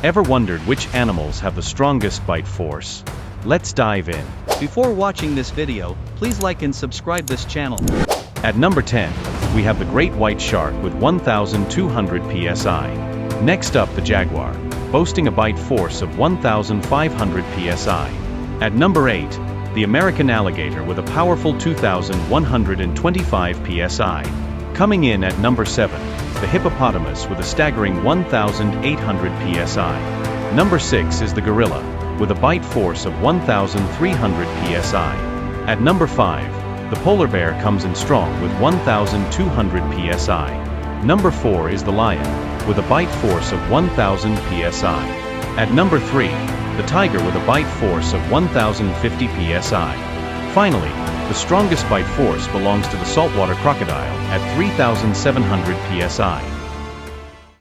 Ever wondered which animals have the strongest bite force? Let's dive in. Before watching this video, please like and subscribe this channel. At number 10, we have the great white shark with 1,200 psi. Next up, the jaguar, boasting a bite force of 1,500 psi. At number 8, the American alligator with a powerful 2,125 psi. Coming in at number 7, the hippopotamus with a staggering 1,800 psi. Number 6 is the gorilla, with a bite force of 1,300 psi. At number 5, the polar bear comes in strong with 1,200 psi. Number 4 is the lion, with a bite force of 1,000 psi. At number 3, the tiger with a bite force of 1,050 psi. Finally, the strongest bite force belongs to the saltwater crocodile at 3,700 psi.